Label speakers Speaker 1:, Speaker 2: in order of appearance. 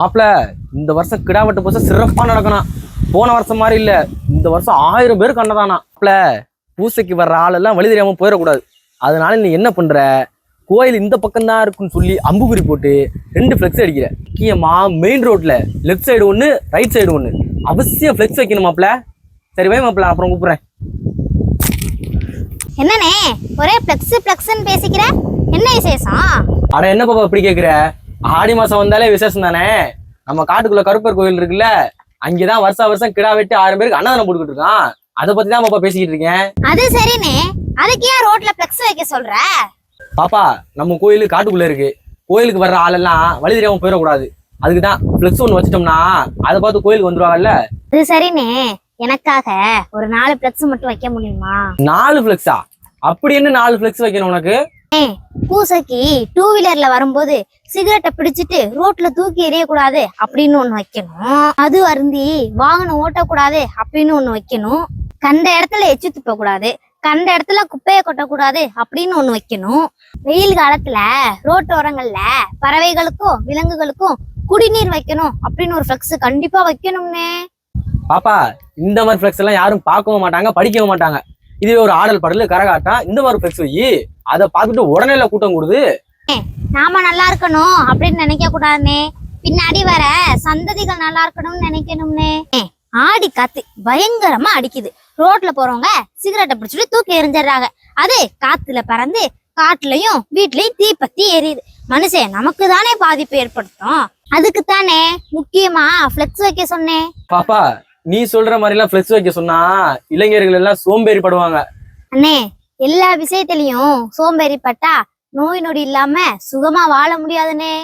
Speaker 1: மாப்பிள இந்த வருஷம் கிடா வெட்டு பூசை சிறப்பா நடக்கணும். போன வருஷம் மாதிரி இல்ல, இந்த வருஷம் 1000 பேர் கண்டதானா. மாப்பிள பூசைக்கு வர்ற ஆளெல்லாம் வழி தெரியாம போயிடக்கூடாது. அதனால நீ என்ன பண்ற, கோயில் இந்த பக்கம் தான் இருக்குன்னு சொல்லி அம்புகுறி போட்டு 2 ஃபிளெக்ஸ் அடிக்கிற. முக்கியமா மெயின் ரோட்ல லெஃப்ட் சைடு ஒன்று, ரைட் சைடு ஒன்று அவசியம் ஃபிளெக்ஸ் வைக்கணும் மாப்பிள. சரி வை மாப்பிள, அப்புறம் கூப்பிடுறேன்.
Speaker 2: என்னண்ணே ஒரே பிளக்ஸ்ன்னு பேசிக்கிற, என்ன விசேஷம்?
Speaker 1: அட என்ன பாப்பா இப்படி கேக்குற, ஆடி மாசம் வந்தாலே விசேஷம் தானே. நம்ம காட்டுக்குள்ள கருப்பர் கோயில் இருக்குல்ல, அங்கேதான் வருஷம் கிடா வெட்டி 1000 பேருக்கு அன்னதானம் போட்டுக்கிட்டு இருக்கான். அதை பத்தி தான் பாப்பா பேசிக்கிட்டு இருக்கேன்.
Speaker 2: அது சரிண்ணே, அதுக்கு ஏன் ரோட்ல பிளக்ஸ் வைக்க சொல்ற?
Speaker 1: பாப்பா நம்ம கோயிலு காட்டுக்குள்ள இருக்கு, கோயிலுக்கு வர்ற ஆளெல்லாம் வழி தெரியாம போயிடக்கூடாது. அதுக்குதான் பிளக்ஸ் ஒன்று வச்சிட்டோம்னா அதை பார்த்து கோயிலுக்கு வந்துருவாங்கல்ல.
Speaker 2: அது சரிண்ணே, எனக்காக ஒரு 4 பிளக்ஸ் மட்டும் வைக்க முடியுமா?
Speaker 1: 4 ஃபிளெக்ஸா? அப்படி என்ன 4 ஃபிளெக்ஸ் வைக்கணும் உனக்கு?
Speaker 2: பூசைக்கு 2 வீலர்ல வரும்போது சிகரெட்டை பிடிச்சிட்டு ரோட்ல தூக்கி எறியக்கூடாது அப்படின்னு ஒண்ணு வைக்கணும். அது அருந்தி வாகனம் ஓட்டக்கூடாது அப்படின்னு ஒண்ணு வைக்கணும். கண்ட இடத்துல எச்சு துப்ப கூடாது, கண்ட இடத்துல குப்பையை கொட்டக்கூடாது அப்படின்னு ஒண்ணு வைக்கணும். வெயில் காலத்துல ரோட்டோரங்கள்ல பறவைகளுக்கும் விலங்குகளுக்கும் குடிநீர் வைக்கணும் அப்படின்னு ஒரு ஃபிளக்ஸ் கண்டிப்பா வைக்கணும்னே.
Speaker 1: பாப்பா இந்த மாதிரி ஃபிளெக்ஸ் எல்லாம் யாரும் பார்க்கவும் மாட்டாங்க, படிக்கவும் மாட்டாங்க. இதுவே ஒரு ஆடல் பாடல் கரகாட்டம் இந்த மாதிரி ஃபிளெக்ஸ் வை, அதை பார்த்துட்டு உடனே கூட்டம் கொடுது.
Speaker 2: நாம நல்லா இருக்கணும் அப்படின்னு நினைக்க கூடாதுனே, பின்னாடி வர சந்ததிகள் நல்லா இருக்கணும்னு நினைக்கணும்னே. ஆடி காத்து பயங்கரமா அடிக்குது, ரோட்ல போறவங்க சிகரெட்டை பிடிச்சிட்டு தூக்கி எறிஞ்சிடுறாங்க. அது காத்துல பறந்து காட்டுலயும் வீட்லயும் தீப்பத்தி எரியுது. மனுஷன் நமக்கு தானே பாதிப்பு ஏற்படுத்தும். அதுக்கு தானே முக்கியமா ஃபிளெக்ஸ் வைக்க சொன்னேன்.
Speaker 1: பாப்பா நீ சொல்ற மாதிரி எல்லாம் ஃபிளெக்ஸ் வைக்க சொன்னா இளைஞர்கள் எல்லாம் சோம்பேறி படுவாங்க.
Speaker 2: அண்ணே எல்லா விஷயத்திலயும் சோம்பேறி பட்டா நோய் நொடி இல்லாம சுகமா வாழ முடியாதுனே.